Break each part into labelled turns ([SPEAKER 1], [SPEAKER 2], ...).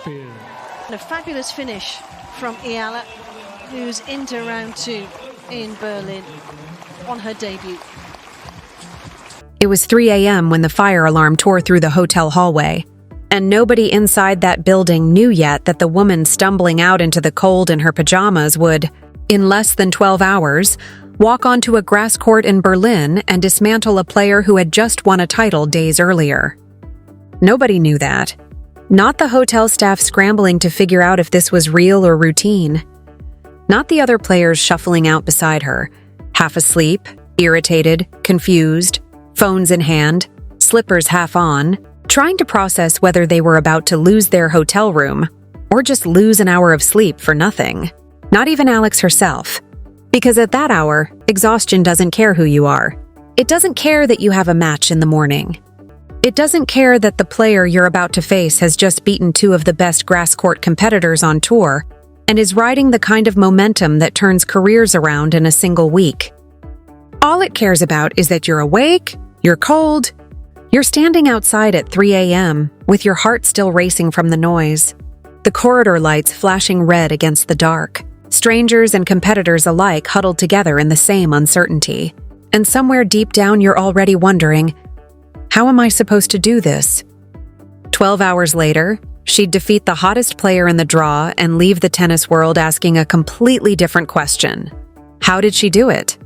[SPEAKER 1] A fabulous finish from Eala, who's into round 2 in Berlin on her debut.
[SPEAKER 2] It was 3 a.m. when the fire alarm tore through the hotel hallway, and nobody inside that building knew yet that the woman stumbling out into the cold in her pajamas would, in less than 12 hours, walk onto a grass court in Berlin and dismantle a player who had just won a title days earlier. Nobody knew that. Not the hotel staff scrambling to figure out if this was real or routine. Not the other players shuffling out beside her, half asleep, irritated, confused, phones in hand, slippers half on, trying to process whether they were about to lose their hotel room or just lose an hour of sleep for nothing. Not even Alex herself. Because at that hour, exhaustion doesn't care who you are. It doesn't care that you have a match in the morning. It doesn't care that the player you're about to face has just beaten 2 of the best grass court competitors on tour and is riding the kind of momentum that turns careers around in a single week. All it cares about is that you're awake, you're cold, you're standing outside at 3 a.m. with your heart still racing from the noise, the corridor lights flashing red against the dark, strangers and competitors alike huddled together in the same uncertainty. And somewhere deep down you're already wondering, how am I supposed to do this? 12 hours later, she'd defeat the hottest player in the draw and leave the tennis world asking a completely different question. How did she do it?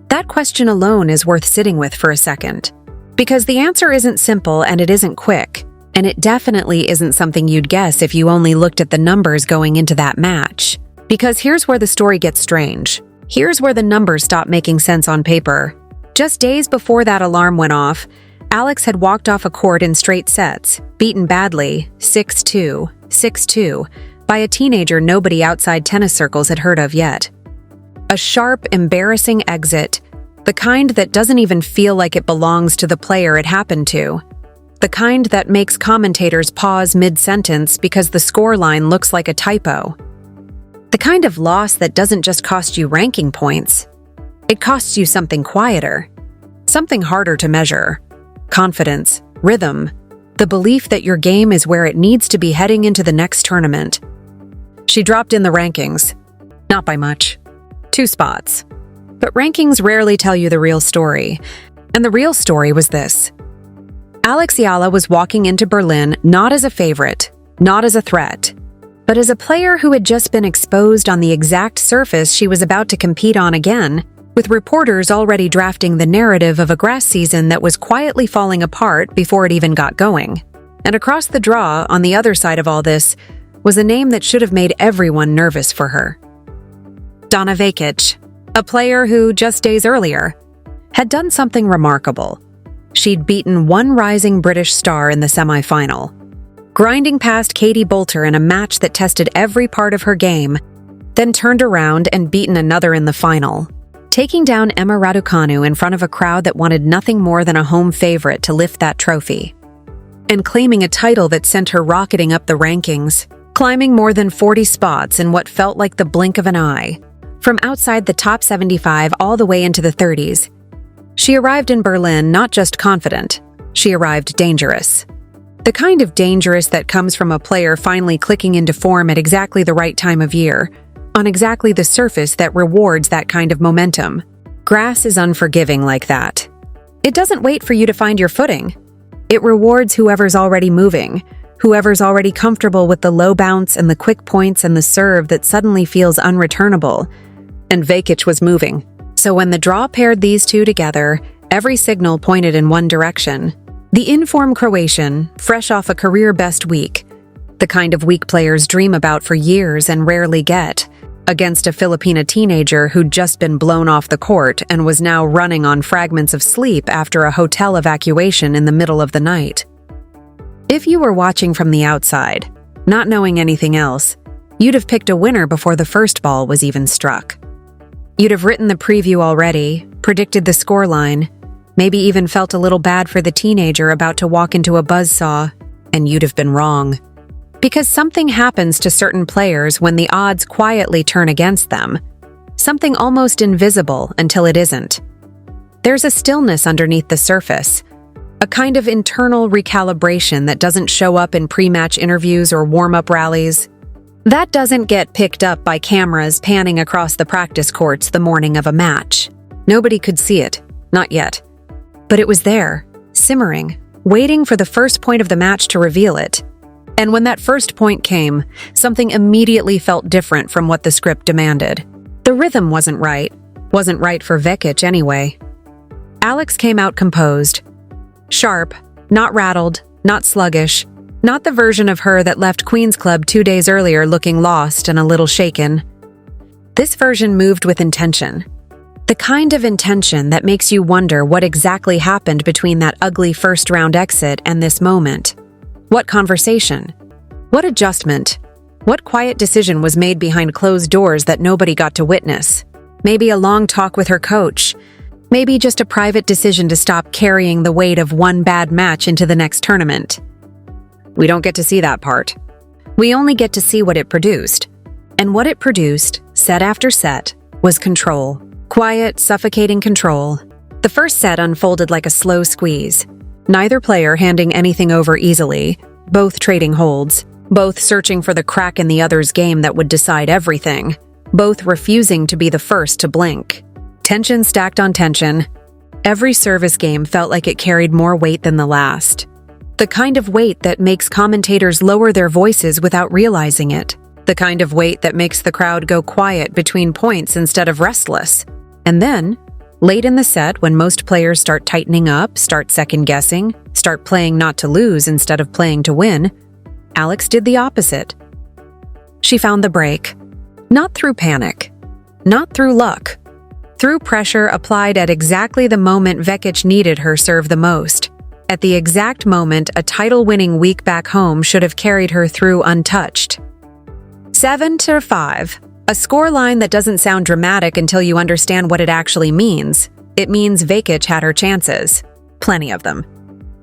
[SPEAKER 2] That question alone is worth sitting with for a second. Because the answer isn't simple and it isn't quick, and it definitely isn't something you'd guess if you only looked at the numbers going into that match. Because here's where the story gets strange. Here's where the numbers stop making sense on paper. Just days before that alarm went off, Alex had walked off a court in straight sets, beaten badly, 6-2, 6-2, by a teenager nobody outside tennis circles had heard of yet. A sharp, embarrassing exit, the kind that doesn't even feel like it belongs to the player it happened to. The kind that makes commentators pause mid-sentence because the scoreline looks like a typo. The kind of loss that doesn't just cost you ranking points. It costs you something quieter, something harder to measure. Confidence, rhythm, the belief that your game is where it needs to be heading into the next tournament. She dropped in the rankings. Not by much. 2 spots. But rankings rarely tell you the real story. And the real story was this. Alex Eala was walking into Berlin not as a favorite, not as a threat, but as a player who had just been exposed on the exact surface she was about to compete on again, with reporters already drafting the narrative of a grass season that was quietly falling apart before it even got going. And across the draw, on the other side of all this, was a name that should have made everyone nervous for her. Donna Vekić, a player who, just days earlier, had done something remarkable. She'd beaten one rising British star in the semifinal, grinding past Katie Boulter in a match that tested every part of her game, then turned around and beaten another in the final, taking down Emma Raducanu in front of a crowd that wanted nothing more than a home favorite to lift that trophy, and claiming a title that sent her rocketing up the rankings, climbing more than 40 spots in what felt like the blink of an eye, from outside the top 75 all the way into the 30s. She arrived in Berlin not just confident, she arrived dangerous. The kind of dangerous that comes from a player finally clicking into form at exactly the right time of year, on exactly the surface that rewards that kind of momentum. Grass is unforgiving like that. It doesn't wait for you to find your footing. It rewards whoever's already moving, whoever's already comfortable with the low bounce and the quick points and the serve that suddenly feels unreturnable. And Vekić was moving. So when the draw paired these two together, every signal pointed in one direction. The in-form Croatian, fresh off a career-best week, the kind of week players dream about for years and rarely get, against a Filipino teenager who'd just been blown off the court and was now running on fragments of sleep after a hotel evacuation in the middle of the night. If you were watching from the outside, not knowing anything else, you'd have picked a winner before the first ball was even struck. You'd have written the preview already, predicted the scoreline, maybe even felt a little bad for the teenager about to walk into a buzzsaw, and you'd have been wrong. Because something happens to certain players when the odds quietly turn against them. Something almost invisible until it isn't. There's a stillness underneath the surface, A kind of internal recalibration that doesn't show up in pre-match interviews or warm-up rallies. That doesn't get picked up by cameras panning across the practice courts the morning of a match. Nobody could see it, not yet. But it was there, simmering, waiting for the first point of the match to reveal it. And when that first point came, something immediately felt different from what the script demanded. The rhythm wasn't right for Vekić anyway. Alex came out composed. Sharp, not rattled, not sluggish, not the version of her that left Queen's Club 2 days earlier looking lost and a little shaken. This version moved with intention. The kind of intention that makes you wonder what exactly happened between that ugly first-round exit and this moment. What conversation? What adjustment? What quiet decision was made behind closed doors that nobody got to witness? Maybe a long talk with her coach. Maybe just a private decision to stop carrying the weight of one bad match into the next tournament. We don't get to see that part. We only get to see what it produced. And what it produced, set after set, was control. Quiet, suffocating control. The first set unfolded like a slow squeeze. Neither player handing anything over easily, both trading holds, both searching for the crack in the other's game that would decide everything, both refusing to be the first to blink. Tension stacked on tension. Every service game felt like it carried more weight than the last. The kind of weight that makes commentators lower their voices without realizing it. The kind of weight that makes the crowd go quiet between points instead of restless. And then, late in the set, when most players start tightening up, start second-guessing, start playing not to lose instead of playing to win, Alex did the opposite. She found the break. Not through panic. Not through luck. Through pressure applied at exactly the moment Vekić needed her serve the most. At the exact moment a title-winning week back home should have carried her through untouched. 7-5. A scoreline that doesn't sound dramatic until you understand what it actually means. It means Vekić had her chances. Plenty of them.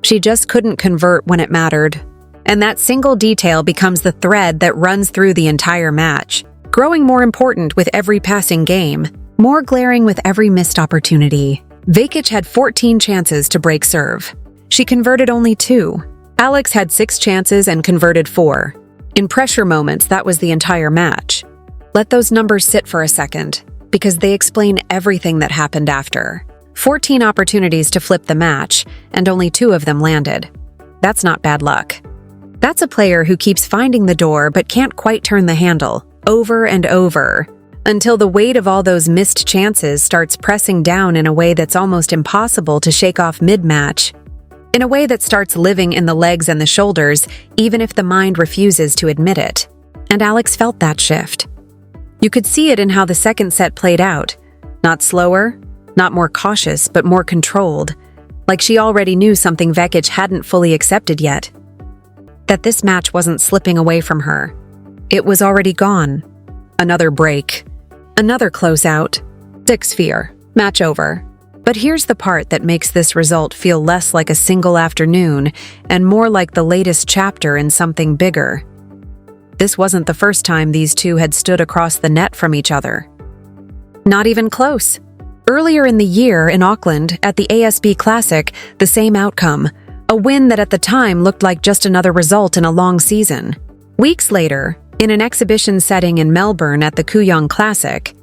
[SPEAKER 2] She just couldn't convert when it mattered. And that single detail becomes the thread that runs through the entire match, growing more important with every passing game, more glaring with every missed opportunity. Vekić had 14 chances to break serve. She converted only 2. Alex had 6 chances and converted 4. In pressure moments, that was the entire match. Let those numbers sit for a second, because they explain everything that happened after. 14 opportunities to flip the match, and only 2 of them landed. That's not bad luck. That's a player who keeps finding the door but can't quite turn the handle, over and over, until the weight of all those missed chances starts pressing down in a way that's almost impossible to shake off mid-match. In a way that starts living in the legs and the shoulders, even if the mind refuses to admit it. And Alex felt that shift. You could see it in how the second set played out. Not slower, not more cautious, but more controlled. Like she already knew something Vekić hadn't fully accepted yet. That this match wasn't slipping away from her. It was already gone. Another break. Another closeout. 6-4. Match over. But here's the part that makes this result feel less like a single afternoon and more like the latest chapter in something bigger. This wasn't the first time these two had stood across the net from each other. Not even close. Earlier in the year in Auckland, at the ASB Classic, the same outcome. A win that at the time looked like just another result in a long season. Weeks later, in an exhibition setting in Melbourne at the Kooyong Classic,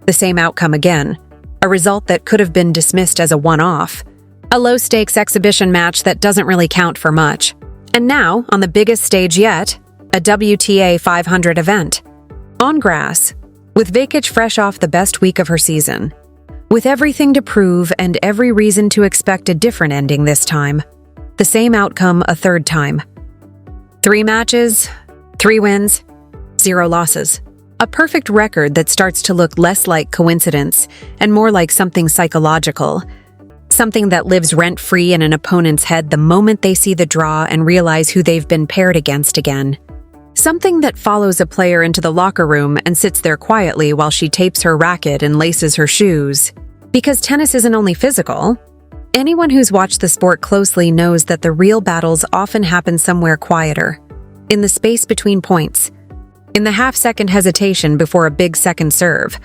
[SPEAKER 2] the same outcome again. A result that could have been dismissed as a one-off. A low-stakes exhibition match that doesn't really count for much. And now, on the biggest stage yet, a WTA 500 event. On grass, with Vekić fresh off the best week of her season. With everything to prove and every reason to expect a different ending this time. The same outcome a third time. 3 matches, 3 wins, 0 losses. A perfect record that starts to look less like coincidence and more like something psychological. Something that lives rent-free in an opponent's head the moment they see the draw and realize who they've been paired against again. Something that follows a player into the locker room and sits there quietly while she tapes her racket and laces her shoes. Because tennis isn't only physical. Anyone who's watched the sport closely knows that the real battles often happen somewhere quieter. In the space between points. In the half-second hesitation before a big second serve.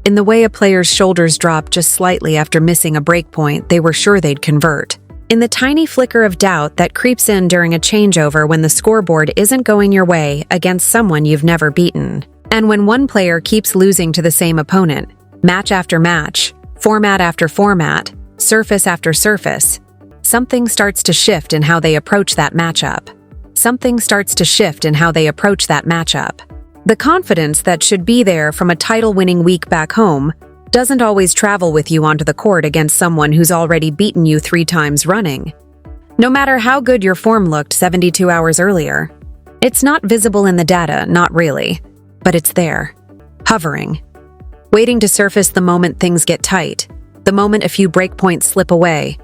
[SPEAKER 2] In the way a player's shoulders drop just slightly after missing a break point they were sure they'd convert. In the tiny flicker of doubt that creeps in during a changeover when the scoreboard isn't going your way against someone you've never beaten. And when one player keeps losing to the same opponent, match after match, format after format, surface after surface, something starts to shift in how they approach that matchup. Something starts to shift in how they approach that matchup. The confidence that should be there from a title-winning week back home doesn't always travel with you onto the court against someone who's already beaten you 3 times running. No matter how good your form looked 72 hours earlier, it's not visible in the data, not really, but it's there, hovering, waiting to surface the moment things get tight, the moment a few breakpoints slip away,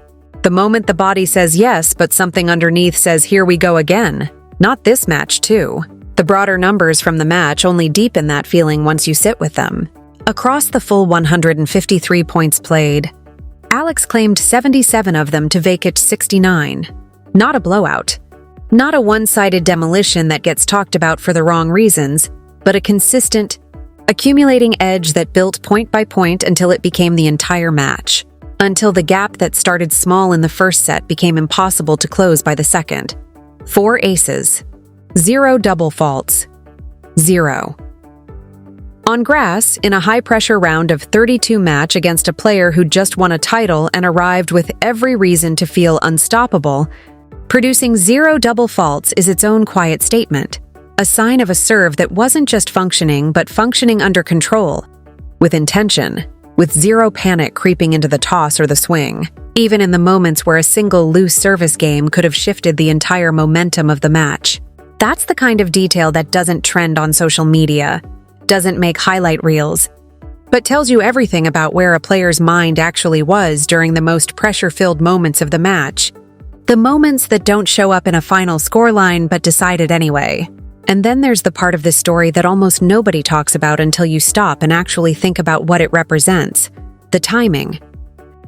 [SPEAKER 2] the moment the body says yes, but something underneath says here we go again. Not this match, too. The broader numbers from the match only deepen that feeling once you sit with them. Across the full 153 points played, Alex claimed 77 of them to Vekić 69. Not a blowout. Not a one-sided demolition that gets talked about for the wrong reasons, but a consistent, accumulating edge that built point by point until it became the entire match. Until the gap that started small in the first set became impossible to close by the second. 4 aces. 0 double faults. 0. On grass, in a high-pressure round of 32 match against a player who just won a title and arrived with every reason to feel unstoppable, producing 0 double faults is its own quiet statement, a sign of a serve that wasn't just functioning but functioning under control, with intention, with 0 panic creeping into the toss or the swing, even in the moments where a single loose service game could have shifted the entire momentum of the match. That's the kind of detail that doesn't trend on social media, doesn't make highlight reels, but tells you everything about where a player's mind actually was during the most pressure-filled moments of the match. The moments that don't show up in a final scoreline but decide it anyway. And then there's the part of this story that almost nobody talks about until you stop and actually think about what it represents: the timing.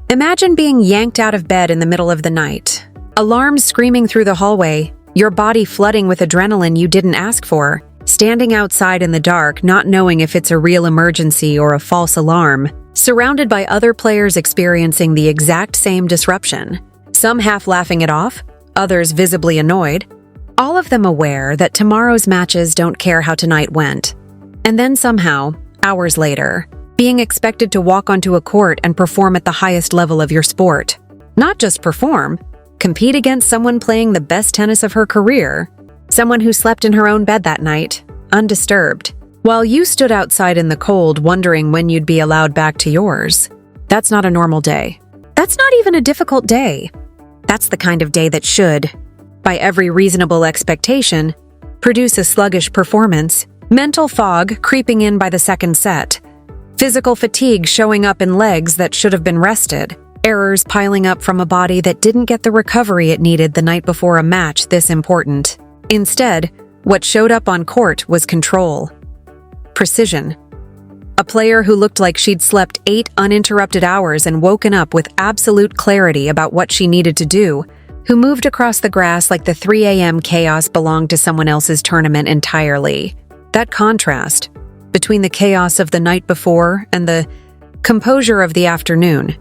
[SPEAKER 2] Imagine being yanked out of bed in the middle of the night, alarms screaming through the hallway, your body flooding with adrenaline you didn't ask for, standing outside in the dark not knowing if it's a real emergency or a false alarm, surrounded by other players experiencing the exact same disruption, some half laughing it off, others visibly annoyed, all of them aware that tomorrow's matches don't care how tonight went. And then somehow, hours later, being expected to walk onto a court and perform at the highest level of your sport. Not just perform, compete against someone playing the best tennis of her career, someone who slept in her own bed that night, undisturbed, while you stood outside in the cold wondering when you'd be allowed back to yours. That's not a normal day. That's not even a difficult day. That's the kind of day that should, by every reasonable expectation, produce a sluggish performance, mental fog creeping in by the second set, physical fatigue showing up in legs that should have been rested, errors piling up from a body that didn't get the recovery it needed the night before a match this important. Instead, what showed up on court was control. Precision. A player who looked like she'd slept 8 uninterrupted hours and woken up with absolute clarity about what she needed to do, who moved across the grass like the 3 a.m. chaos belonged to someone else's tournament entirely. That contrast between the chaos of the night before and the composure of the afternoon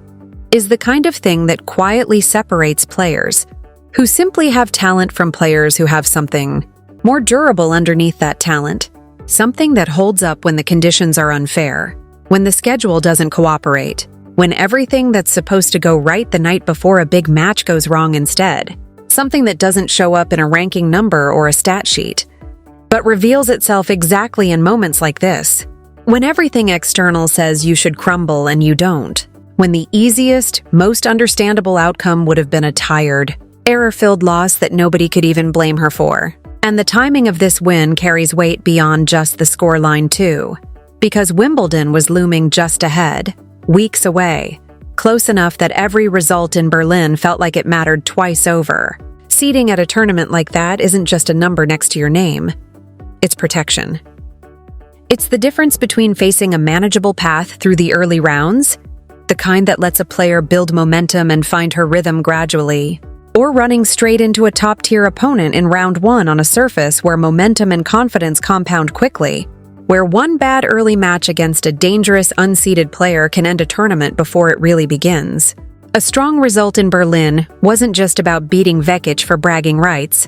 [SPEAKER 2] is the kind of thing that quietly separates players who simply have talent from players who have something more durable underneath that talent, something that holds up when the conditions are unfair, when the schedule doesn't cooperate, when everything that's supposed to go right the night before a big match goes wrong instead, something that doesn't show up in a ranking number or a stat sheet, but reveals itself exactly in moments like this, when everything external says you should crumble and you don't, when the easiest, most understandable outcome would have been a tired, error-filled loss that nobody could even blame her for. And the timing of this win carries weight beyond just the scoreline too, because Wimbledon was looming just ahead, weeks away, close enough that every result in Berlin felt like it mattered twice over. Seeding at a tournament like that isn't just a number next to your name. It's protection. It's the difference between facing a manageable path through the early rounds, the kind that lets a player build momentum and find her rhythm gradually, or running straight into a top-tier opponent in round 1 on a surface where momentum and confidence compound quickly, where one bad early match against a dangerous unseeded player can end a tournament before it really begins. A strong result in Berlin wasn't just about beating Vekić for bragging rights,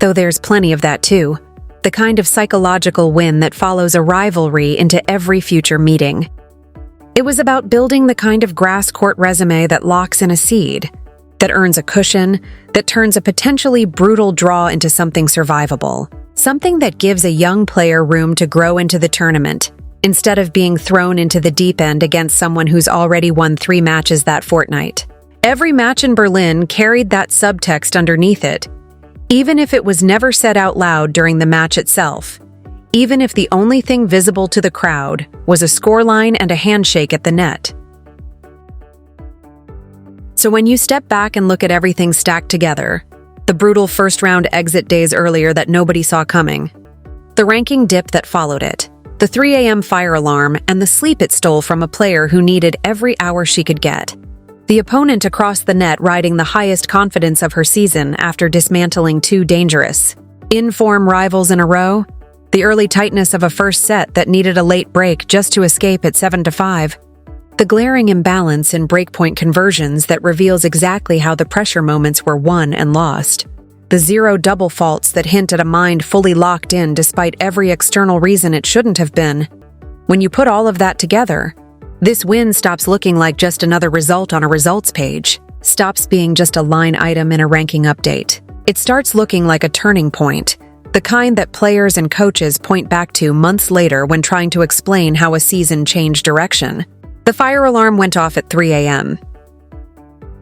[SPEAKER 2] though there's plenty of that too. The kind of psychological win that follows a rivalry into every future meeting. It was about building the kind of grass court resume that locks in a seed, that earns a cushion, that turns a potentially brutal draw into something survivable. Something that gives a young player room to grow into the tournament, instead of being thrown into the deep end against someone who's already won 3 matches that fortnight. Every match in Berlin carried that subtext underneath it, even if it was never said out loud during the match itself, even if the only thing visible to the crowd was a scoreline and a handshake at the net. So when you step back and look at everything stacked together, the brutal first-round exit days earlier that nobody saw coming, the ranking dip that followed it, the 3 a.m. fire alarm, and the sleep it stole from a player who needed every hour she could get, the opponent across the net riding the highest confidence of her season after dismantling 2 dangerous, in-form rivals in a row, the early tightness of a first set that needed a late break just to escape at 7-5, the glaring imbalance in breakpoint conversions that reveals exactly how the pressure moments were won and lost, the 0 double faults that hint at a mind fully locked in despite every external reason it shouldn't have been. When you put all of that together, this win stops looking like just another result on a results page, stops being just a line item in a ranking update. It starts looking like a turning point, the kind that players and coaches point back to months later when trying to explain how a season changed direction. The fire alarm went off at 3 a.m.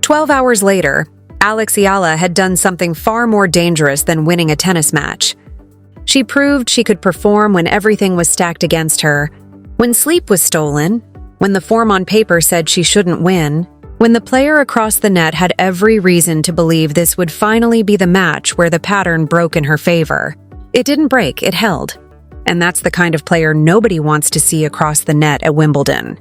[SPEAKER 2] 12 hours later, Alex Eala had done something far more dangerous than winning a tennis match. She proved she could perform when everything was stacked against her, when sleep was stolen, when the form on paper said she shouldn't win, when the player across the net had every reason to believe this would finally be the match where the pattern broke in her favor. It didn't break, it held. And that's the kind of player nobody wants to see across the net at Wimbledon.